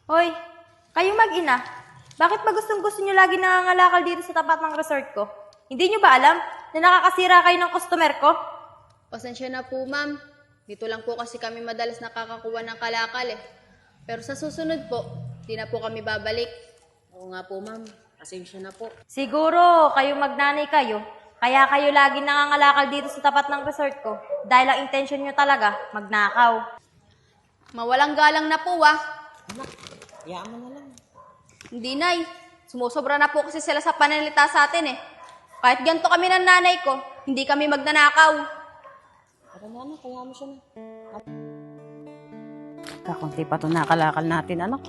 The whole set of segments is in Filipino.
Hoy, kayong mag-ina, bakit ba gustong-gusto nyo lagi nangangalakal dito sa tapat ng resort ko? Hindi nyo ba alam na nakakasira kayo ng customer ko? Pasensya na po, ma'am. Dito lang po kasi kami madalas nakakakuha ng kalakal eh. Pero sa susunod po, di na po kami babalik. Oo nga po, ma'am. Pasensya na po. Siguro, kayong magnanay kayo, kaya kayo lagi nangangalakal dito sa tapat ng resort ko dahil ang intention nyo talaga, magnakaw. Mawalang galang na po, ah. Hayaan mo na lang. Hindi, Nay. Sumusobra na po kasi sila sa pananalita sa atin eh. Kahit ganito kami ng nanay ko, hindi kami magnanakaw. Tara na, anak. Hayaan mo siya na. Kakunti pa ito nakalakal natin, anak.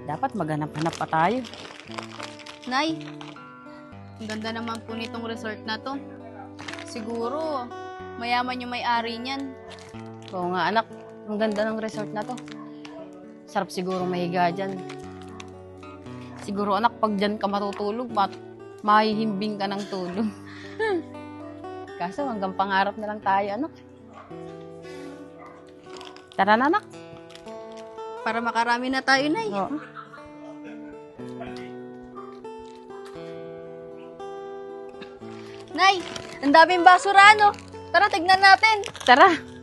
Dapat maghanap-hanap pa tayo. Nay, ang ganda naman po nitong resort na to. Siguro, mayaman yung may-ari niyan. Oo nga, anak. Ang ganda ng resort na to. Sarap siguro mahiga dyan. Siguro, anak, pag dyan ka matutulog, mahihimbing ka ng tulog. Kaso, hanggang pangarap na lang tayo, anak. Tara na, anak. Para makarami na tayo, Nay. Oo. Nay, ang daming basura, no? Tara, tignan natin. Tara.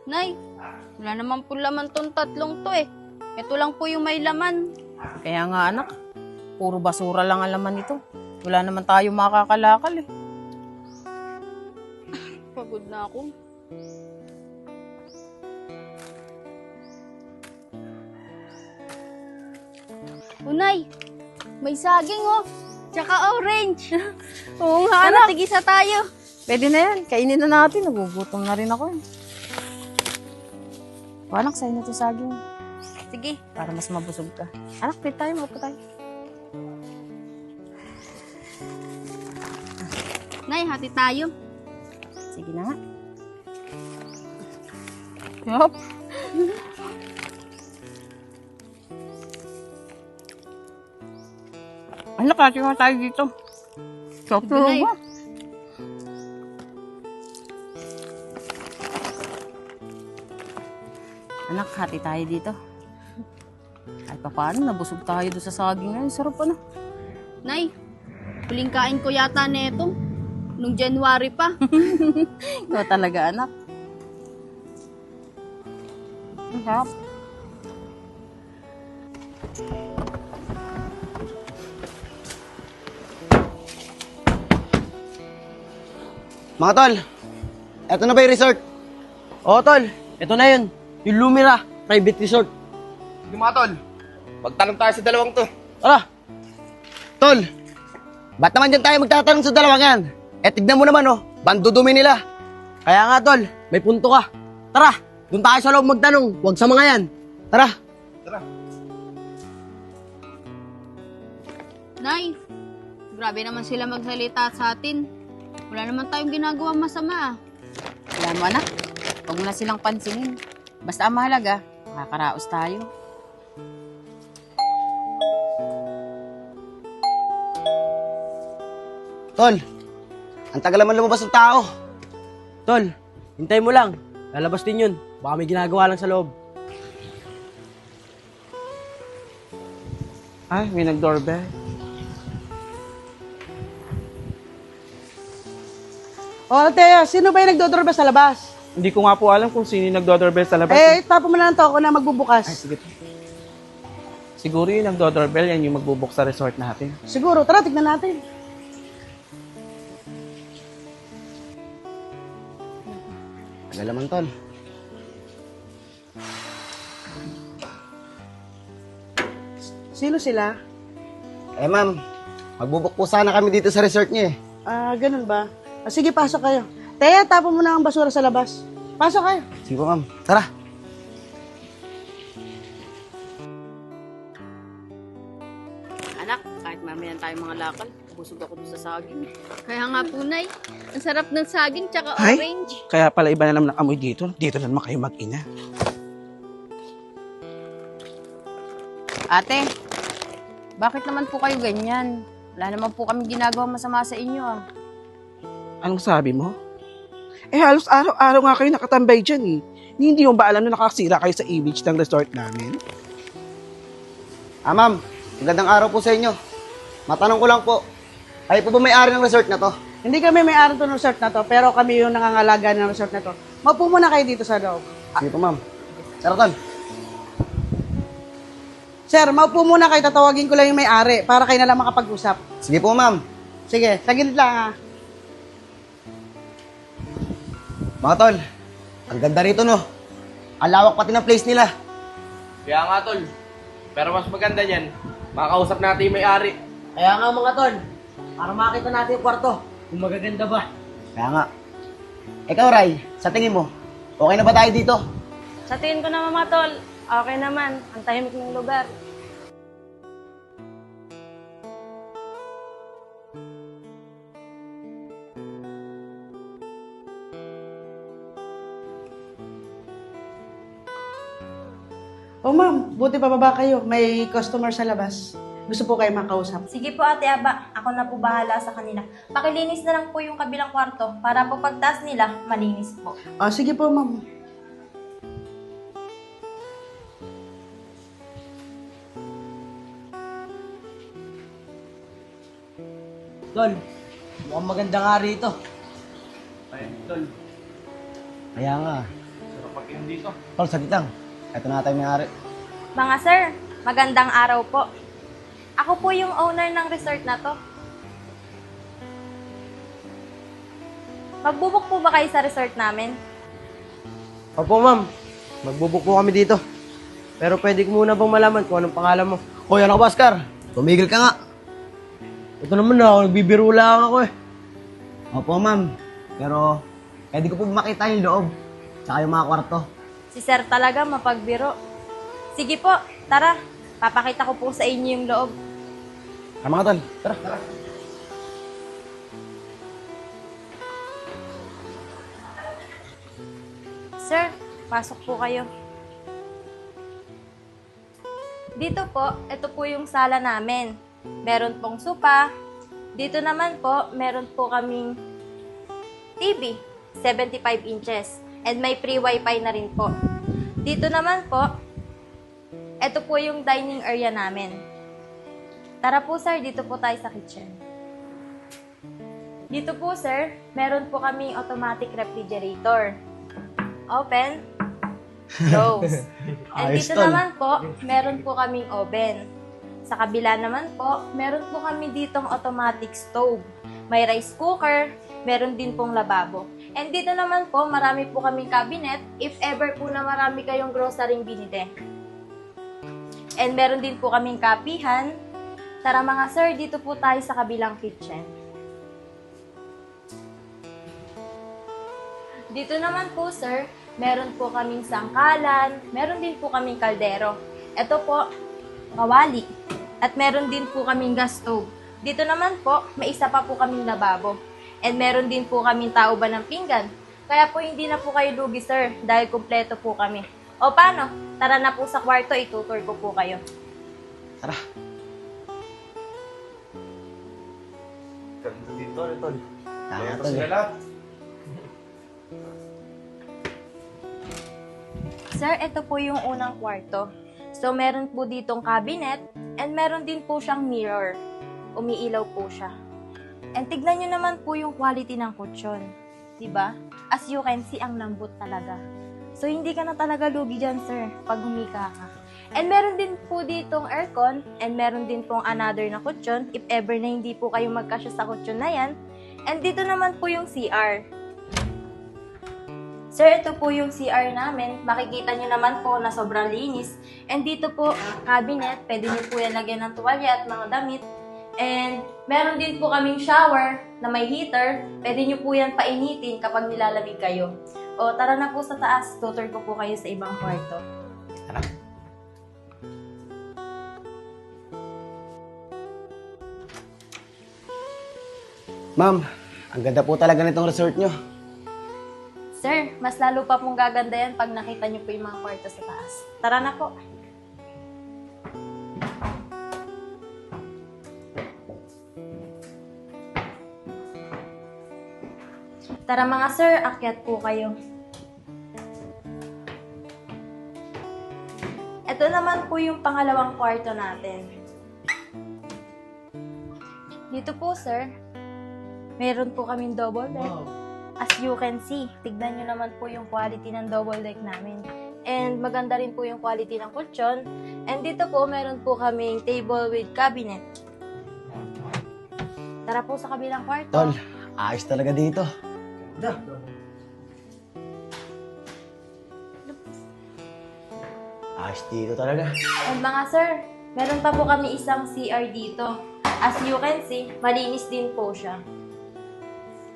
Nay, wala naman po laman tong tatlong to eh. Ito lang po yung may laman. Kaya nga, anak. Puro basura lang ang laman nito. Wala naman tayo makakalakal eh. Pagod na ako. Unay, may saging oh. Tsaka orange. Oo nga, Tara, anak. tigisa tayo. Pwede na yan. Kainin na natin. Nagugutom na rin ako eh. O, anak, sa'yo na ito saging. Sige. Para mas mabusog ka. Anak, pwede tayo. Maupo tayo. Nay, hati tayo. Sige na nga. Yup. Anak, kasi nga tayo dito. Sarap Sige na eh. ba? Anak, hati tayo dito. Ay, paano? Nabusog tayo doon sa saging ngayon. Sarap ano? Nay, huling kain ko yata neto. Nung January pa. Ikaw talaga, anak. Ang sarap. Mga tol, eto na ba yung resort? Oo tol, eto na yun. Yung Lumira Private Resort. Sige mga tol, magtanong tayo sa dalawang to. Tara! Tol, ba't naman dyan tayo magtatanong sa dalawang yan? Eh tignan mo naman oh, bandudumi nila. Kaya nga tol, may punto ka. Tara, doon tayo sa loob magtanong, huwag sa mga yan. Tara! Tara. Nay, grabe naman sila magsalita sa atin. Wala naman tayong ginagawa masama ah. Alam mo, anak, huwag mo na silang pansinin. Basta ang mahalaga, makakaraos tayo. Tol, ang tagal naman lumabas ng tao. Tol, hintay mo lang. Lalabas din yun. Baka may ginagawa lang sa loob. Ay, may nag-doorbell. O, Teya, sino ba yung nagdodoorbell sa labas? Hindi ko nga po alam kung sino yung nag-doorbell sa labas. Eh, tapo mo na lang to ako na magbubukas. Ay, sige. Siguro yung nag-doorbell, yan yung magbubuk sa resort natin. Siguro, tara, tignan natin. Tagal naman tol. Sino sila? Eh ma'am, magbubuk po sana kami dito sa resort niyo eh. Ah, ganun ba? Ah, sige, pasok kayo. Teya, tapo mo na ang basura sa labas. Pasok kayo. Sige po ma'am, tara. Anak, kahit mamaya tayo mga lakal, busog ako doon sa saging. Kaya nga po, Nay. Ang sarap ng saging tsaka Ay. orange. Kaya pala iba na naman ang amoy dito. Dito na naman kayo mag-ina. Ate, bakit naman po kayo ganyan? Wala naman po kami ginagawa masama sa inyo ah. Anong sabi mo? Eh halos araw-araw nga kayo nakatambay dyan eh. Hindi mo ba alam na nakakasira kayo sa image ng resort namin? Ma'am, magandang araw po sa inyo. Matanong ko lang po, kayo po ba may-ari ng resort na to? Hindi kami may-ari ng resort na to, pero kami yung nangangalaga ng resort na to. Maupo muna kayo dito sa loob. Sige po, ma'am. Sir Tol, Sir, maupo muna kayo. Tatawagin ko lang yung may-ari para kayo na lang makapag-usap. sige po, ma'am. Sige, saglit lang ha. Mga tol, ang ganda rito, no? Ang lawak pati ng place nila. Kaya nga, tol. Pero mas maganda niyan, makakausap natin yung may-ari. Kaya nga mga tol, para makita natin yung kwarto, kung magaganda ba. Kaya nga. Ikaw, Ray, sa tingin mo, okay na ba tayo dito? Sa tingin ko naman mga tol, okay naman. Ang tahimik ng lugar. Oh ma'am, buti pa baba kayo. May customer sa labas. Gusto po kayo makausap. Sige po Ate Aba, ako na po bahala sa kanila. Pakilinis na lang po yung kabilang kwarto para po pagtaas nila, malinis po. Ah, sige po ma'am. Tol, mukhang maganda nga rito. Ay, tol. Kaya nga. Sarap pag dito. Tol, saglit lang. Ito na tayo may-ari. Mga sir, magandang araw po. Ako po yung owner ng resort na to. Magbubuk po ba kayo sa resort namin? Opo ma'am, magbubuk po kami dito. Pero pwede ko muna bang malaman kung anong pangalan mo? Hoy, ano ka, Oscar? Tumigil ka nga. Ito naman na, nagbibiro lang ako eh. Opo, ma'am. Pero, pwede ko po makita yung loob. Tsaka yung mga kwarto. Si sir talaga mapagbiro. Sige po, tara. Papakita ko po sa inyo yung loob. Mga tol, tara. Sir, pasok po kayo. Dito po, ito po yung sala namin. Meron pong sopa. Dito naman po, meron po kaming TV, 75 inches. And may free wifi na rin po. Dito naman po, ito po yung dining area namin. Tara po sir, dito po tayo sa kitchen. Dito po sir, meron po kaming automatic refrigerator. Open, close. And Ayos, dito tol. naman po, meron po kaming oven. Sa kabila naman po, meron po kami ditong automatic stove. May rice cooker, meron din pong lababo. And dito naman po, marami po kaming cabinet if ever po na marami kayong grocery binili. And meron din po kaming kapihan. Tara mga sir, dito po tayo sa kabilang kitchen. Dito naman po sir, meron po kaming sangkalan, meron din po kaming kaldero. Ito po, kawali. At meron din po kaming gas stove. Dito naman po, may isa pa po kaming lababo. And meron din po kaming tauban ng pinggan. Kaya po hindi na po kayo lugi sir, dahil kumpleto po kami. O paano? Tara na po sa kwarto, itutur ko po kayo. Tara. Ganda dito, tol. Tama, Ito tol. sila lahat. Sir, ito po yung unang kwarto. So, meron po ditong cabinet and meron din po siyang mirror. Umiilaw po siya. And tignan nyo naman po yung quality ng kutsyon. Diba? As you can see, ang lambot talaga. So, hindi ka na talaga lugi dyan, sir, pag humika ka. And meron din po ditong aircon and meron din pong another na kutsyon if ever na hindi po kayo magkasya sa kutsyon na yan. And dito naman po yung CR. Sir, ito po yung CR namin. Makikita nyo naman po na sobrang linis. And dito po, cabinet. Pwede nyo po yan lagyan ng tuwalya at mga damit. And meron din po kaming shower na may heater. Pwede nyo po yan painitin kapag nilalamig kayo. O tara na po sa taas. Tutor ko po kayo sa ibang kwarto. Tara. Ma'am, ang ganda po talaga nitong resort nyo. Sir, mas lalo pa pong gaganda yan pag nakita nyo po yung mga kwarto sa taas. Tara na po. Tara mga sir, akyat po kayo. Ito naman po yung pangalawang kwarto natin. Dito po sir, meron po kaming double deck. As you can see, tignan nyo naman po yung quality ng double deck namin. And maganda rin po yung quality ng kutsyon. And dito po, meron po kaming table with cabinet. Tara po sa kabilang kwarto. Tol, ayos talaga dito. Ayos dito talaga. And mga sir, meron pa po kami isang CR dito. As you can see, malinis din po siya.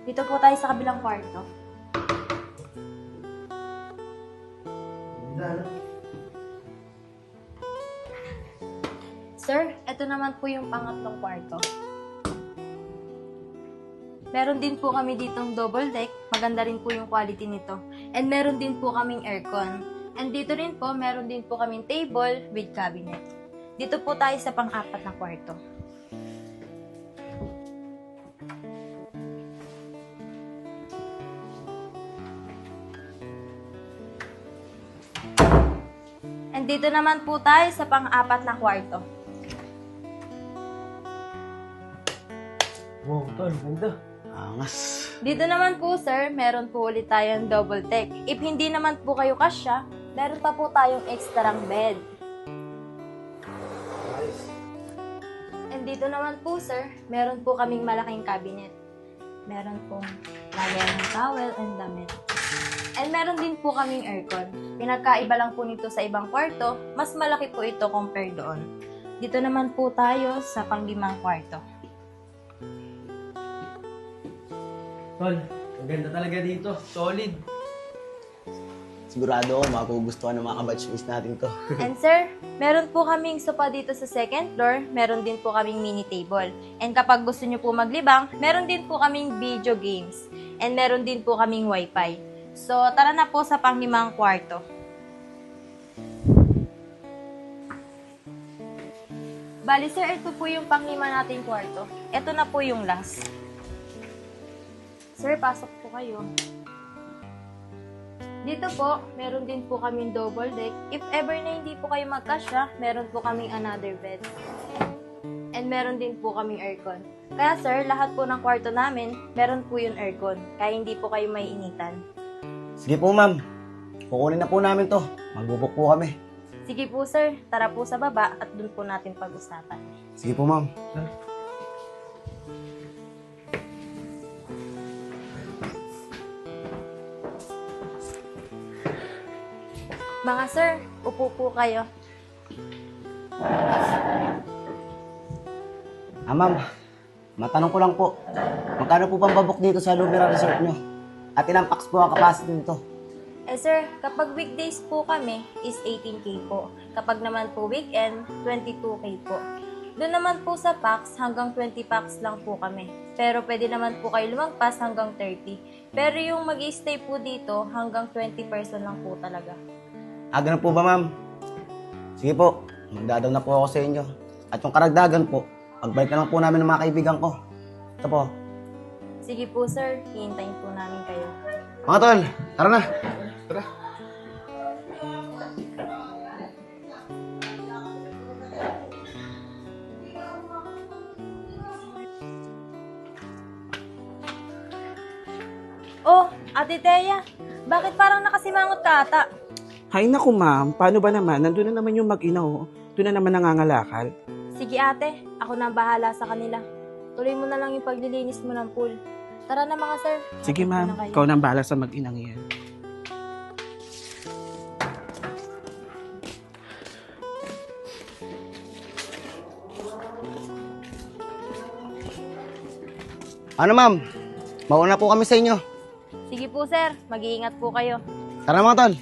Dito po tayo sa kabilang kwarto. Sir, ito naman po yung pangatlong kwarto. Meron din po kami ditong double deck. Maganda rin po yung quality nito. And meron din po kaming aircon. And dito rin po, meron din po kaming table with cabinet. Dito po tayo sa pang-apat na kwarto. And dito naman po tayo sa pang-apat na kwarto. Wow, tol, ganda. Angas. Dito naman po, sir, meron po ulit tayong double deck. If hindi naman po kayo kasya, meron pa po tayong extrang bed. And dito naman po, sir, meron po kaming malaking cabinet. Meron pong lagyan ng towel and damit. And meron din po kaming aircon. Pinagkaiba lang po nito sa ibang kwarto, mas malaki po ito compare doon. Dito naman po tayo sa panglimang kwarto. Tol, ang ganda talaga dito. Solid. Sigurado ako mapugustuhan ng mga kabatchmates natin to. And sir, meron po kaming sofa dito sa second floor, meron din po kaming mini table. And kapag gusto nyo po maglibang, meron din po kaming video games. And meron din po kaming wifi. So, tara na po sa panglimang kwarto. Bali sir, ito po yung panglima nating kwarto. Ito na po yung last. Sir, pasok po kayo. Dito po, meron din po kaming double deck. If ever na hindi po kayo magkasya, meron po kaming another bed. And meron din po kaming aircon. Kaya sir, lahat po ng kwarto namin, meron po yung aircon. Kaya hindi po kayo may initan. Sige po, ma'am. Kukunin na po namin to. Magbubok po kami. Sige po sir, tara po sa baba at dun po natin pag-usapan. Sige po, ma'am. Mga sir, upo po kayo. Ma'am. Matanong ko lang po. Magkano po pang babok dito sa Lumira Resort nyo? At ilang packs po ang capacity nito? Eh sir, kapag weekdays po kami is 18K po. Kapag naman po weekend, 22K po. Doon naman po sa packs, hanggang 20 packs lang po kami. Pero pwede naman po kayo lumagpas hanggang 30. Pero yung mag-stay po dito, hanggang 20 person lang po talaga. Ganun po ba, ma'am? Sige po, magdadaw na po ako sa inyo. At yung karagdagan po, pagbalik na lang po namin ng mga kaibigan ko. Ito po. Sige po sir, hihintayin po namin kayo. Mga tol, tara na. Tara. Oh, Ate Thea, bakit parang nakasimangot ka ata? Hay naku ma'am, paano ba naman? Nandun na naman yung mag-ina oh. Doon na naman nangangalakal. Sige ate, ako na ang bahala sa kanila. Tuloy mo na lang yung paglilinis mo ng pool. Tara na mga sir. Sige Atin ma'am, na kayo. ikaw nang bahala sa mag-inang yan. Ano, ma'am? Mauna po kami sa inyo. Sige po sir, mag-iingat po kayo. Tara mga tol.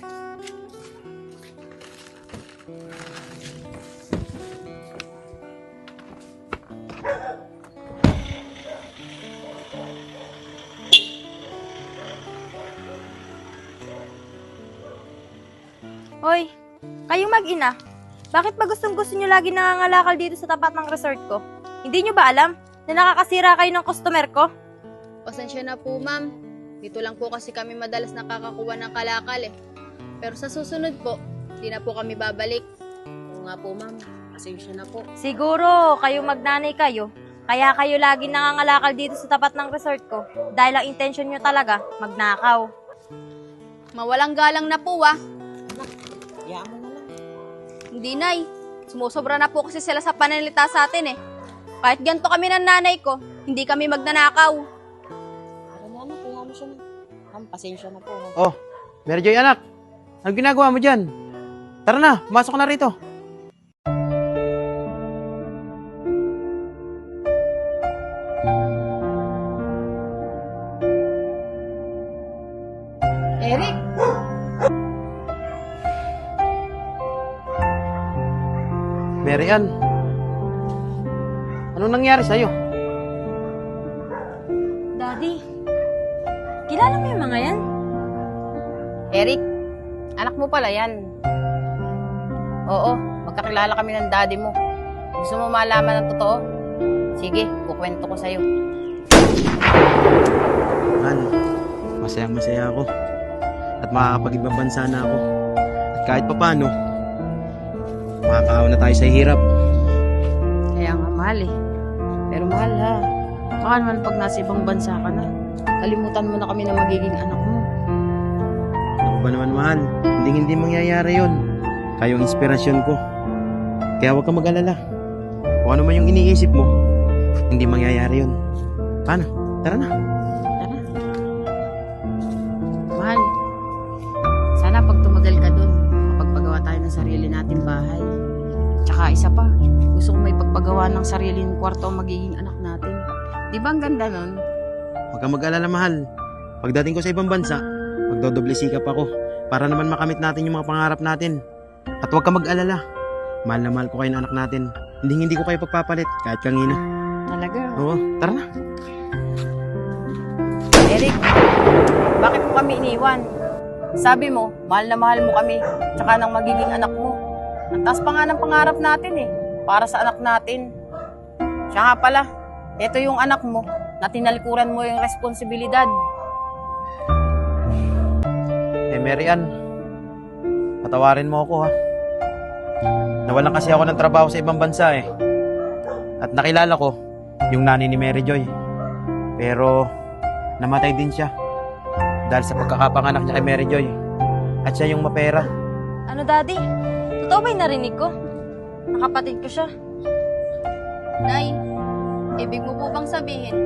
Hoy, kayong mag-ina, bakit ba gustong-gusto nyo lagi nangangalakal dito sa tapat ng resort ko? Hindi nyo ba alam na nakakasira kayo ng customer ko? Pasensya na po, ma'am. Dito lang po kasi kami madalas nakakakuha ng kalakal eh. Pero sa susunod po, di na po kami babalik. Oo nga po, ma'am. Pasensya na po. Siguro, kayo magnanay kayo. Kaya kayo lagi nangangalakal dito sa tapat ng resort ko. Dahil ang intention nyo talaga, magnakaw. Mawalang galang na po, ah. Hindi, Nay. Sumusobra na po kasi sila sa pananalita sa atin, eh. Kahit ganito kami ng nanay ko, hindi kami magnanakaw. Oh, Mary Joy anak. Anong ginagawa mo dyan? Tara na, pumasok ka na rito. Eric! Mary Ann, anong nangyari sa'yo? Daddy, kilala mo yung mga yan? Eric, anak mo pala yan. Oo, magkakilala kami ng daddy mo. Gusto mo malaman ng totoo? Sige, kukwento ko sa'yo. Mahal, masayang masaya ako. At makakapag-ibang bansa na ako. At kahit papano, makakaawa na tayo sa hirap. Kaya nga mahal eh. Pero mahal ha. Baka naman pag nasa ibang bansa ka na, kalimutan mo na kami na magiging anak mo. Ako ba naman, mahal? Hindi mangyayari yun. Kayo ang inspirasyon ko. Kaya huwag kang mag-alala. Kung ano man yung iniisip mo, hindi mangyayari yun. Paano? Tara na. Tara. Mahal, sana pag tumagal ka dun, mapagpagawa tayo ng sarili nating bahay. Tsaka isa pa, gusto ko may pagpagawa ng sariling kwarto ang magiging anak natin. Di ba ang ganda nun? Huwag kang mag-alala, mahal. Pagdating ko sa ibang bansa, magdodoble sikap ako para naman makamit natin yung mga pangarap natin. At huwag kang mag-alala. Mahal na mahal ko kayo ng anak natin. Hindi ko kayo pagpapalit kahit kangina. Talaga. Oo, tara na. Eric, bakit mo kami iniwan? Sabi mo, mahal na mahal mo kami, tsaka ng magiging anak mo. Ang taas pa nga ng pangarap natin eh, para sa anak natin. Siya nga pala, ito yung anak mo, na tinalikuran mo yung responsibilidad. Mary Ann, patawarin mo ako ha. Nawalan kasi ako ng trabaho sa ibang bansa eh. At nakilala ko yung nanay ni Mary Joy. Pero namatay din siya dahil sa pagkakapanganak niya kay Mary Joy. At siya yung mapera. Ano, Daddy? Totoo ba yung narinig ko? Nakapatid ko siya. Nay, ibig mo po bang sabihin,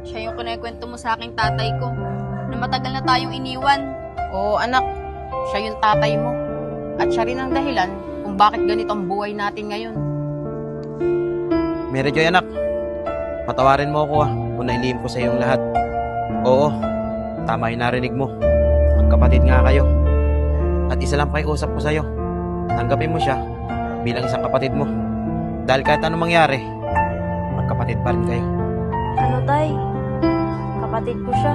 siya yung kinikwento mo sa aking tatay ko, na matagal na tayong iniwan? Oo anak, siya yung tatay mo. At siya rin ang dahilan kung bakit ganito ang buhay natin ngayon. Mary Joy anak, patawarin mo ako ha kung nailihim ko sa iyong lahat. Oo, tama yung narinig mo. Magkapatid nga kayo. At isa lang pakiusap ko sa'yo. Tanggapin mo siya bilang isang kapatid mo. Dahil kahit anong mangyari, magkapatid pa rin kayo. Ano, Tay? Kapatid ko siya.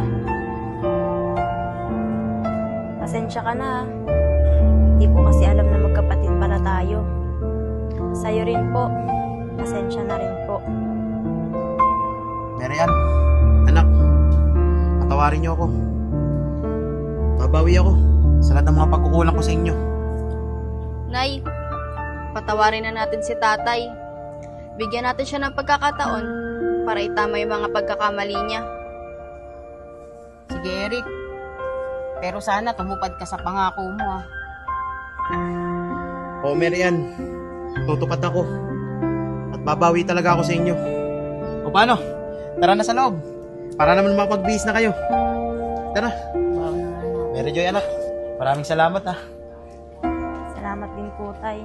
Pasensya ka na. Hindi ko kasi alam na magkapatid pala tayo. Sa'yo rin po. Pasensya na rin po. Mary Ann, anak, patawarin niyo ako. Babawi ako sa lahat ng mga pagkukulang ko sa inyo. Nay, patawarin na natin si tatay. Bigyan natin siya ng pagkakataon para itama yung mga pagkakamali niya. Sige Eric, pero sana tumupad ka sa pangako mo ah. Oo, Mary Ann, tutupad ako. At babawi talaga ako sa inyo. O paano? Tara na sa loob. Para naman mapagbihis na kayo. Tara. Mary Joy anak, maraming salamat ha. Salamat din po, Tay.